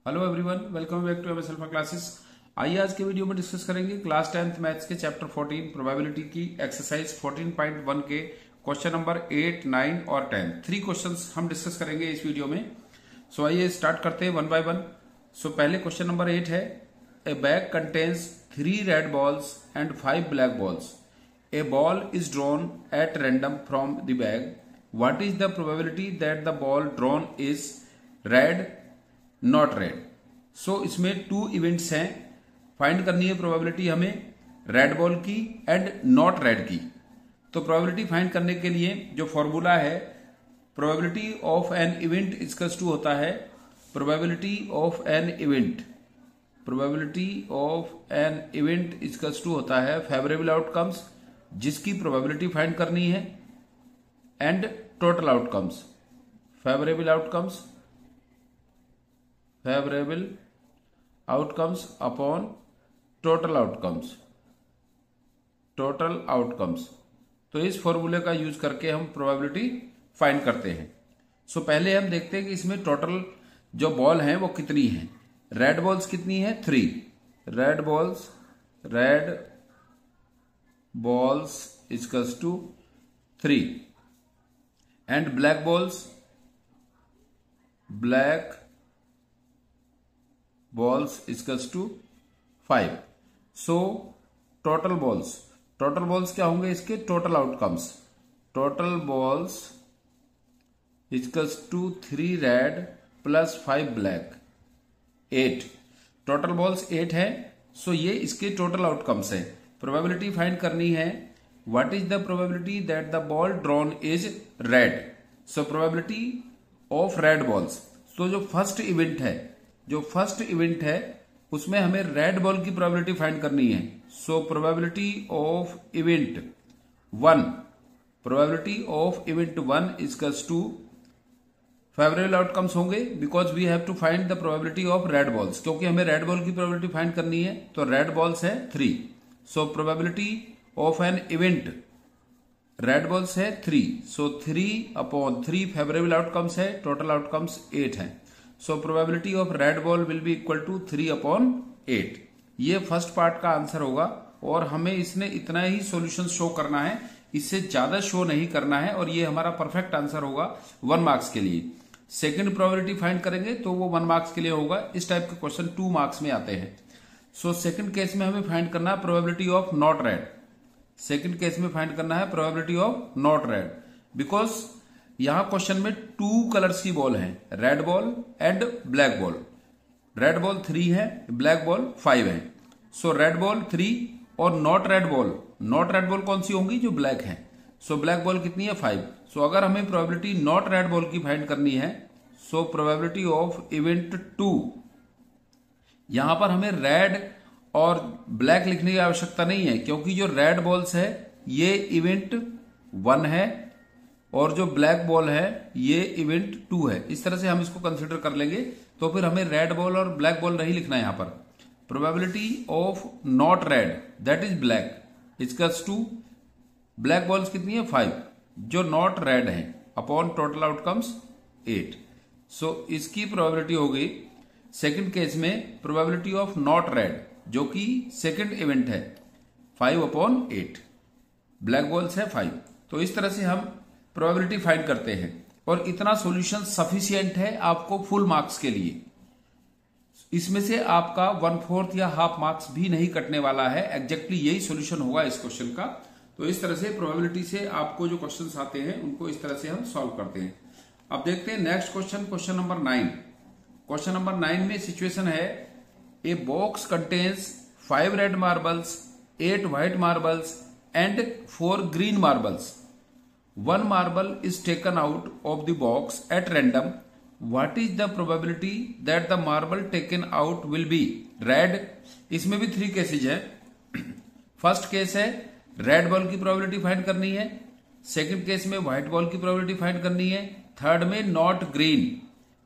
Hello everyone, welcome back to MS Alpha Classes. आइए आज के वीडियो में डिस्कस करेंगे क्लास 10th मैथ्स के चैप्टर 14 प्रोबेबिलिटी की एक्सरसाइज 14.1 के क्वेश्चन नंबर 8, 9 और 10। 3 क्वेश्चंस हम डिस्कस करेंगे इस वीडियो में। सो आइए स्टार्ट करते हैं वन बाय वन। सो पहले क्वेश्चन नंबर 8 है, a bag contains 3 red balls and 5 black balls. A ball is drawn at random from the bag. What is the probability that the ball drawn is red not red. So इसमें 2 events हैं, find करनी है probability हमें red ball की and not red की। तो probability find करने के लिए जो फॉर्मूला है, probability of an event equals to होता है probability of an event. Probability of an event equals to होता है फेवरेबल आउटकम्स, जिसकी प्रोबेबिलिटी फाइंड करनी है, and total outcomes. Favourable outcomes upon total outcomes. तो इस फॉर्मूले का यूज करके हम प्रोबेबिलिटी फाइंड करते हैं। सो पहले हम देखते हैं कि इसमें टोटल जो बॉल हैं वो कितनी हैं। रेड बॉल्स कितनी है? 3 red balls equals to 3 and black balls equals to 5। So total balls क्या होंगे इसके? Total outcomes. Total balls equals to 3 red plus 5 black, 8। Total balls 8 है। सो ये इसके टोटल आउटकम्स है। प्रोबेबिलिटी फाइंड करनी है, what is the probability that the ball drawn is red. So probability of red balls. तो जो first event है उसमें हमें रेड बॉल की प्रोबेबिलिटी फाइंड करनी है। So probability of event 1 equals to favourable outcomes होंगे, because we have to find the probability of red balls. क्योंकि हमें रेड बॉल की प्रोबेबिलिटी फाइंड करनी है, तो रेड बॉल्स है 3। So probability of an event red balls है 3। So 3/3 favourable outcomes है, टोटल आउटकम्स 8 है। So probability of red ball will be equal to 3/8। ये फर्स्ट पार्ट का आंसर होगा, और हमें इसने इतना ही सॉल्यूशन शो करना है, इससे ज्यादा शो नहीं करना है, और ये हमारा परफेक्ट आंसर होगा 1 मार्क्स के लिए। सेकंड प्रोबेबिलिटी फाइंड करेंगे तो वो 1 मार्क्स के लिए होगा। इस टाइप के क्वेश्चन 2 मार्क्स में आते हैं। सो सेकंड केस में हमें फाइंड करना है probability of not red. Second case में फाइंड करना है probability of not red, because यहां क्वेश्चन में 2 कलर्स की बॉल है, red ball and black ball. Red ball 3 है, ब्लैक बॉल 5 है। सो रेड बॉल 3 और नॉट रेड बॉल कौन सी होंगी? जो ब्लैक है। सो ब्लैक बॉल कितनी है? 5। सो अगर हमें प्रोबेबिलिटी नॉट रेड बॉल की फाइंड करनी है, सो प्रोबेबिलिटी ऑफ इवेंट 2, यहां पर हमें रेड और ब्लैक लिखने की आवश्यकता नहीं है, क्योंकि जो रेड बॉल्स है ये इवेंट 1 है, और जो ब्लैक बॉल है ये इवेंट 2 है। इस तरह से हम इसको कंसिडर कर लेंगे। तो फिर हमें रेड बॉल और ब्लैक बॉल नहीं लिखना है यहां पर। Probability of not red that is black equals to black balls कितनी है? 5 जो नॉट रेड है, अपॉन टोटल आउटकम्स 8। सो इसकी प्रोबेबिलिटी हो गई सेकंड केस में प्रोबेबिलिटी ऑफ नॉट रेड, जो कि सेकंड इवेंट है, 5/8। ब्लैक बॉल्स है 5। तो इस तरह से हम प्रोबेबिलिटी फाइंड करते हैं, और इतना सॉल्यूशन सफिशिएंट है आपको फुल मार्क्स के लिए। इसमें से आपका 1/4 या हाफ मार्क्स भी नहीं कटने वाला है। एग्जैक्टली यही सॉल्यूशन होगा इस क्वेश्चन का। तो इस तरह से प्रोबेबिलिटी से आपको जो क्वेश्चंस आते हैं उनको इस तरह से हम सॉल्व करते हैं। अब देखते हैं next question number 9। Question number 9 में सिचुएशन है, a box contains 5 red marbles, 8 white marbles and 4 green marbles. 1 marble is taken out of the box at random. What is the probability that the marble taken out will be red? इसमें भी 3 cases है। First case है red ball की probability find करनी है, second case में white ball की probability find करनी है, थर्ड में नॉट ग्रीन,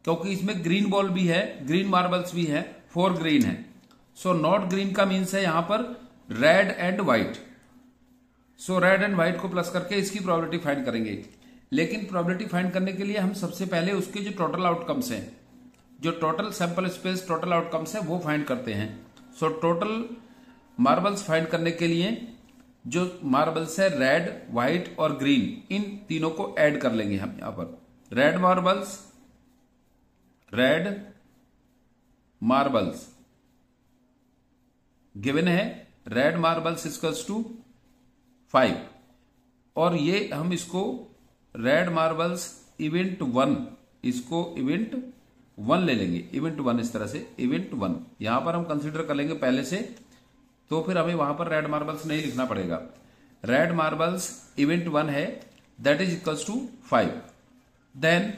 क्योंकि इसमें ग्रीन बॉल भी है, ग्रीन मार्बल्स भी है, 4 ग्रीन है। सो नॉट ग्रीन का मीन्स है यहां पर red and white. So red and white को प्लस करके इसकी प्रोबेबिलिटी फाइंड करेंगे। लेकिन प्रोबेबिलिटी फाइंड करने के लिए हम सबसे पहले उसके जो टोटल आउटकम्स हैं जो total sample space total outcomes है वो फाइंड करते हैं। सो टोटल मार्बल्स फाइंड करने के लिए जो मार्बल्स है रेड, व्हाइट और ग्रीन, इन तीनों को ऐड कर लेंगे हम यहां पर। रेड मार्बल्स गिवन है, रेड मार्बल्स इक्वल्स टू 5, और ये हम इसको रेड मार्बल्स इवेंट 1, इसको इवेंट 1 ले लेंगे, इवेंट 1 इस तरह से इवेंट 1 यहां पर हम कंसीडर कर लेंगे पहले से, तो फिर हमें वहां पर रेड मार्बल्स नहीं लिखना पड़ेगा। रेड मार्बल्स इवेंट 1 है, that is equals to 5। Then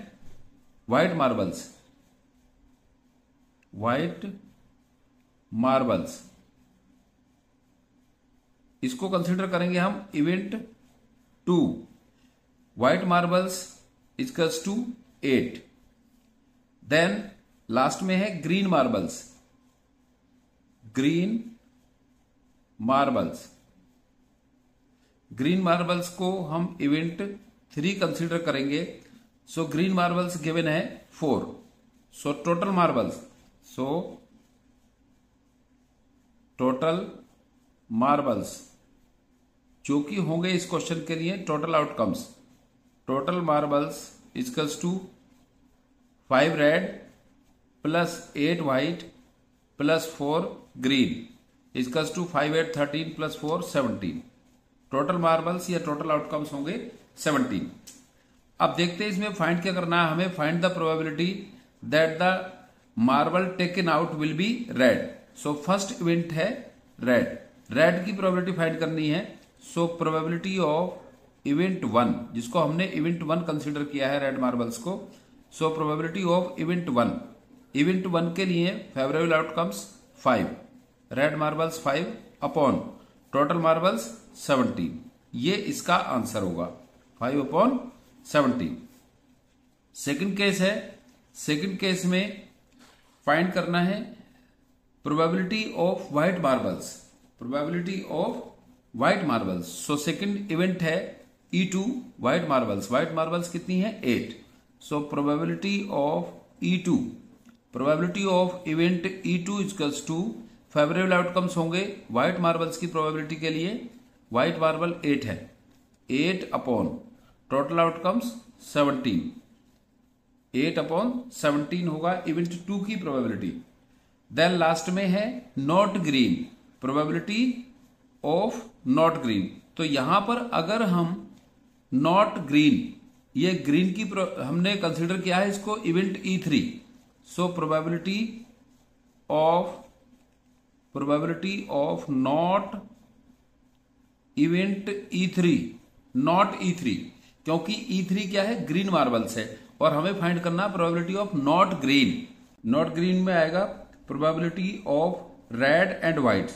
white marbles इसको कंसीडर करेंगे हम event 2, white marbles equals to 8। Then last में है ग्रीन मार्बल्स को हम इवेंट 3 कंसीडर करेंगे। सो ग्रीन मार्बल्स गिवन है 4। सो टोटल मार्बल्स जो कि होंगे इस क्वेश्चन के लिए total outcomes, total marbles equals to 5 red plus 8 white plus 4 green equals to 5, 8, 13 plus 4 17। Total marbles या टोटल आउटकम्स होंगे 17। अब देखते हैं इसमें फाइंड क्या करना है हमें। Find the probability that the marble taken out will B red. So first event है रेड की प्रोबेबिलिटी फाइंड करनी है। सो प्रोबेबिलिटी ऑफ इवेंट 1, जिसको हमने इवेंट 1 कंसीडर किया है रेड मार्बल्स को। सो प्रोबेबिलिटी ऑफ इवेंट 1 के लिए favourable outcomes 5, red marbles 5 upon total marbles 17, ये इसका आंसर होगा 5 अपॉन 17। सेकंड केस है, सेकंड केस में फाइंड करना है probability of white marbles. So second event है E2 व्हाइट मार्बल्स कितनी है 8। So probability of event E2 equals to favourable outcomes होंगे व्हाइट मार्बल्स की प्रोबेबिलिटी के लिए, व्हाइट मार्बल 8 है, 8 अपॉन टोटल आउटकम्स 17, 8 अपॉन 17 होगा इवेंट 2 की प्रोबेबिलिटी। देन लास्ट में है not green, probability of not green. तो यहां पर अगर हम नॉट ग्रीन, ये ग्रीन की हमने कंसीडर किया है इसको event E3। So probability of not event E3, not E3, क्योंकि E3 क्या है ग्रीन मार्बल्स है, और हमें फाइंड करना प्रोबेबिलिटी ऑफ नॉट ग्रीन में आएगा probability of red and white.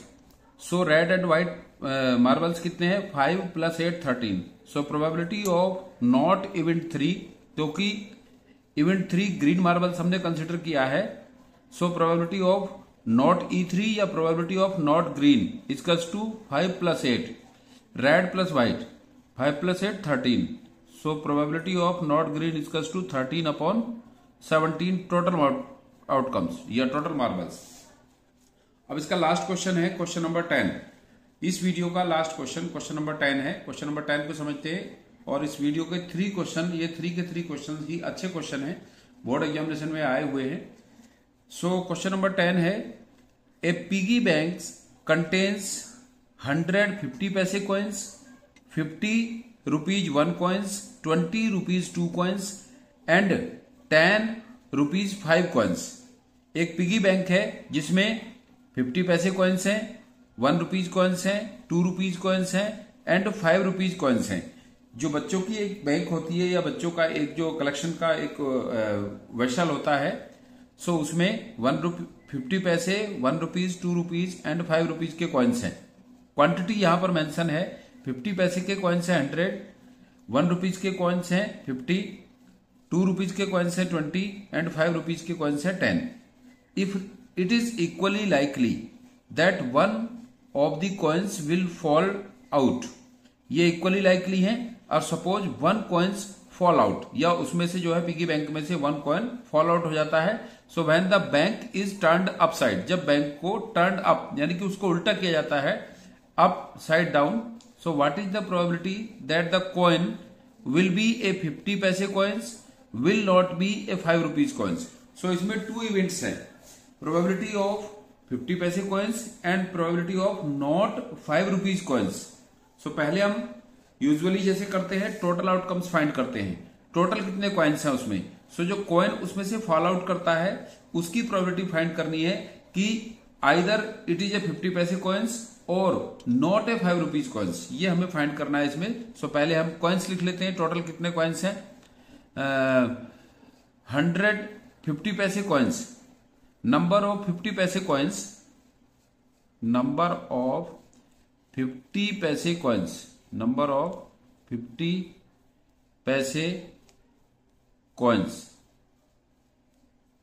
So red and white marbles कितने हैं 5 plus 8 13। So probability of not event 3, क्योंकि इवेंट 3 ग्रीन मार्बल्स हमने कंसिडर किया है। So probability of not E3 या probability of not green equals to 5 plus 8 red plus white, 5 plus 8 13। So probability of not green equals to 13 upon 17 total outcomes या total marbles. अब इसका last question है question number 10। इस video का last question number 10 है। Question number 10 को समझते हैं, और इस वीडियो के 3 क्वेश्चन, ये 3 के 3 क्वेश्चन ही अच्छे क्वेश्चन हैं, बोर्ड एग्जामिनेशन में आए हुए हैं। सो क्वेश्चन नंबर 10 है, ए piggy bank contains 100 50 paise coins, 50 rupees 1 coins, 20 rupees 2 coins and 10 rupees 5 coins. एक पिगी बैंक है जिसमें 50 पैसे कॉइन्स हैं, 1 रुपीज कॉइन्स हैं, 2 रुपीज कॉइन्स हैं एंड 5 रुपीज कॉइन्स हैं। जो बच्चों की एक बैंक होती है या बच्चों का एक जो कलेक्शन का एक वैशल होता है, सो उसमें 50 पैसे, 1 रुपीज, 2 रुपीज एंड 5 रुपीज के कॉइन्स हैं। क्वांटिटी यहां पर मेंशन है, 50 पैसे के कॉइन्स हैं 100, 1 रुपीज के कॉइन्स हैं 50, 2 रुपीज के कॉइन्स हैं 20 एंड 5 रुपीज के कॉइन्स हैं 10। If it is equally likely that one of the coins will fall out, ये इक्वली लाइकली है, और सपोज 1 कॉइन्स फॉल आउट, या उसमें से जो है पिगी बैंक में से 1 कॉइन फॉल आउट हो जाता है। So when the bank is turned upside, जब बैंक को टर्न अप यानी कि उसको उल्टा किया जाता है, upside down, so what is the probability that the coin will be a 50 paise coins, will not be a 5 rupees coins. So इसमें 2 इवेंट्स हैं, probability of 50 paise coins and probability of not 5 rupees coins. So पहले हम usually जैसे करते हैं total outcomes find करते हैं, total कितने कॉइन्स हैं उसमें। सो जो कॉइन उसमें से फॉल आउट करता है उसकी प्रोबेबिलिटी फाइंड करनी है कि either it is a 50 paise coins और नॉट ए 5 रुपीज कॉइन्स, ये हमें फाइंड करना है इसमें। सो पहले हम कॉइन्स लिख लेते हैं, टोटल कितने कॉइन्स हैं, 150 पैसे coins, number of 50 paise coins, number of 50 paise coins, number of 50 paise coins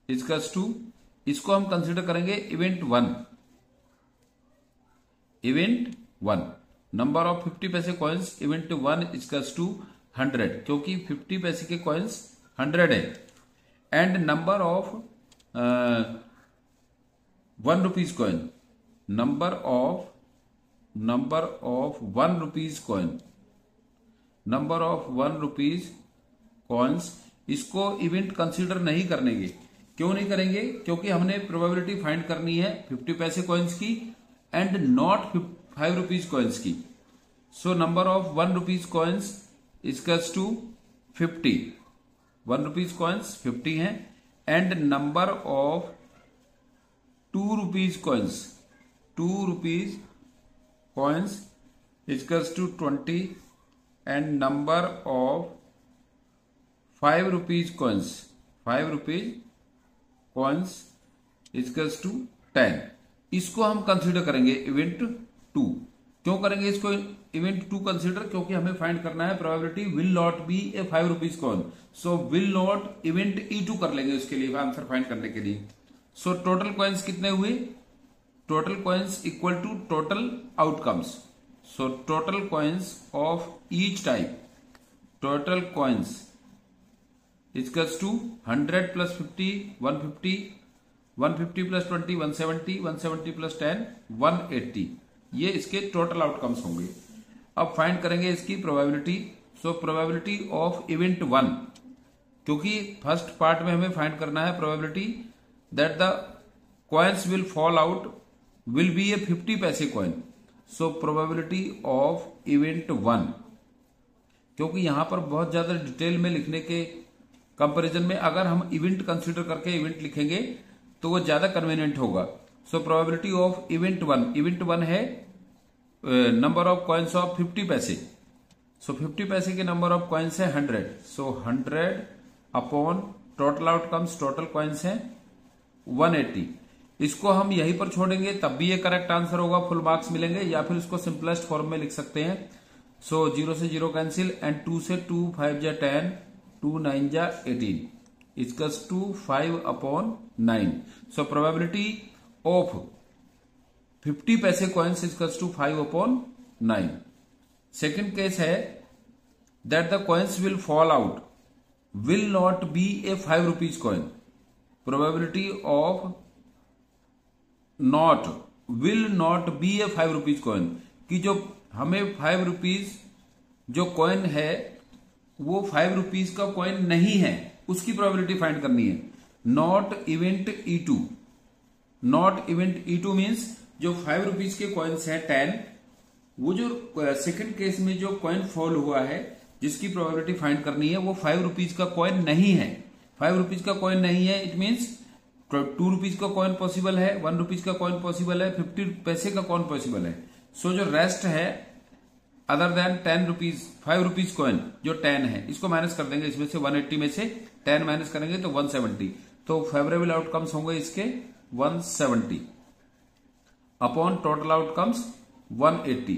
equals to, इसको हम कंसिडर करेंगे event 1, event 1, number of 50 paise coins event 1 equals to 100, क्योंकि 50 पैसे के कॉइन्स 100 है, and number of 1 rupees coin, number of 1 rupees coin, number of 1 rupees coins, इसको event consider नहीं करेंगे। क्यों नहीं करेंगे, क्योंकि हमने प्रोबेबिलिटी फाइंड करनी है 50 पैसे कॉइन्स की एंड नॉट 5 रुपीज कॉइन्स की। So number of 1 rupees coins equals to 50, 1 rupees coins 50 है, and number of 2 rupees coins, 2 rupees coins equals to 20, and number of 5 rupees coins, 5 rupees coins equals to 10। इसको हम consider करेंगे event 2। क्यों करेंगे इसको event 2 consider, क्योंकि हमें find करना है probability will not be a 5 rupees coin. So will not event E2 कर लेंगे उसके लिए आंसर फाइंड करने के लिए। सो टोटल कॉइन्स कितने हुए, total coins equal to total outcomes. So total coins of each type, total coins equals to 100 plus 50 150, 150 plus 20 170, 170 plus 10 180, ये इसके टोटल आउटकम्स होंगे। अब फाइंड करेंगे इसकी probability. So probability of event 1, क्योंकि फर्स्ट पार्ट में हमें फाइंड करना है probability that the coins will fall out will be a 50 paise coin. So probability of event 1, क्योंकि यहां पर बहुत ज्यादा डिटेल में लिखने के कंपैरिजन में अगर हम इवेंट कंसीडर करके इवेंट लिखेंगे तो वो ज्यादा कन्वीनियंट होगा। सो प्रोबेबिलिटी ऑफ इवेंट 1, इवेंट 1 है नंबर ऑफ कॉइन्स ऑफ 50 पैसे। सो 50 पैसे के नंबर ऑफ कॉइन्स है 100। सो 100 upon total outcomes, total coins है 180। इसको हम यहीं पर छोड़ेंगे तब भी ये करेक्ट आंसर होगा, फुल मार्क्स मिलेंगे, या फिर इसको सिंपलेस्ट फॉर्म में लिख सकते हैं। सो 0 से 0 कैंसिल, एंड 2 से 2 5 जा 10, 2 9 जा 18 equals to 5 upon 9। So probability of 50 paise coins equals to 5 upon 9। Second case है that the coins will fall out will not be a 5 rupees coin. Probability of not will not be a 5 rupees coin, कि जो हमें 5 rupees जो coin है वो 5 rupees का coin नहीं है, उसकी प्रोबेबिलिटी फाइंड करनी है। Not event E2, not event E2 means जो 5 रुपीज के कॉइन्स है 10, वो जो सेकंड केस में जो कॉइन फॉल हुआ है जिसकी प्रोबेबिलिटी फाइंड करनी है वो 5 रुपीज का कॉइन नहीं है। 5 रुपीज का कॉइन नहीं है, इट मीन्स 2 रुपीज का कॉइन पॉसिबल है, 1 रुपीज का कॉइन पॉसिबल है, 50 पैसे का कॉइन पॉसिबल है। सो जो रेस्ट है other than 10 rupees 5 rupees coin जो 10 है, इसको माइनस कर देंगे इसमें से, 180 में से 10 माइनस करेंगे तो 170। तो फेवरेबल आउटकम्स होंगे इसके 170 अपॉन टोटल आउटकम्स 180।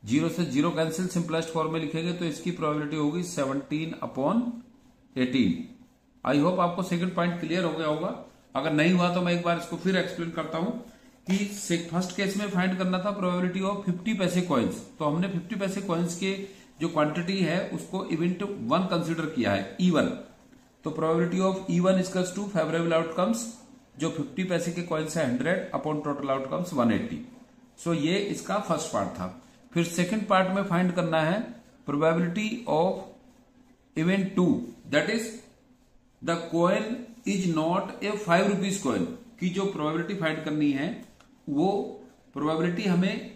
0 से 0 कैंसिल, सिंपलेस्ट फॉर्म में लिखेंगे तो इसकी प्रोबेबिलिटी होगी 17 अपॉन 18। आई होप आपको सेकंड पॉइंट क्लियर हो गया होगा। अगर नहीं हुआ तो मैं एक बार इसको फिर एक्सप्लेन करता हूं कि फर्स्ट केस में फाइंड करना था प्रोबेबिलिटी ऑफ 50 पैसे कॉइन्स। तो हमने 50 पैसे कॉइन्स के जो क्वांटिटी है उसको इवेंट 1 कंसिडर किया है, E1, तो probability of E1 equals to favourable outcomes, जो 50 पैसे के कॉइन्स है 100 अपॉन टोटल आउटकम्स 180। सो ये इसका फर्स्ट पार्ट था। फिर सेकंड पार्ट में फाइंड करना है probability of event 2, that is the coin is not a 5 rupees coin की जो प्रोबेबिलिटी फाइंड करनी है, वो प्रोबेबिलिटी हमें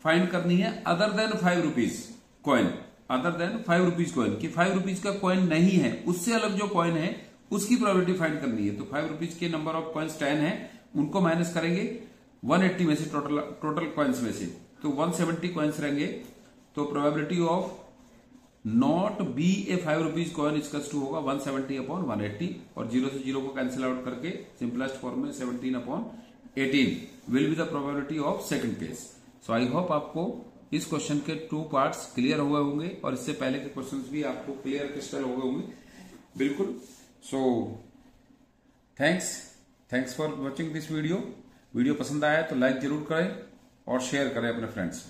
फाइंड करनी है other than 5 rupees coin, other than 5 rupees coin की 5 रुपीज का कॉइन नहीं है, उससे अलग जो कॉइन है उसकी प्रोबेबिलिटी फाइंड करनी है। तो 5 रुपीज के नंबर ऑफ कॉइन्स 10 है, उनको माइनस करेंगे 180 में से, टोटल कॉइन्स में से, तो 170 कॉइन्स रहेंगे। तो probability of not be a 5 rupees coin equals to होगा 170 अपॉन 180, और 0 से 0 को कैंसिल आउट करके सिंपलेस्ट फॉर्म में 17 upon 18 will be the probability of second case. So I hope आपको इस क्वेश्चन के 2 पार्ट्स क्लियर हुए होंगे, और इससे पहले के क्वेश्चंस भी आपको क्लियर क्रिस्टल हो गए होंगे बिल्कुल। So thanks for watching this video. Video पसंद आया तो लाइक जरूर करें और शेयर करें अपने फ्रेंड्स से।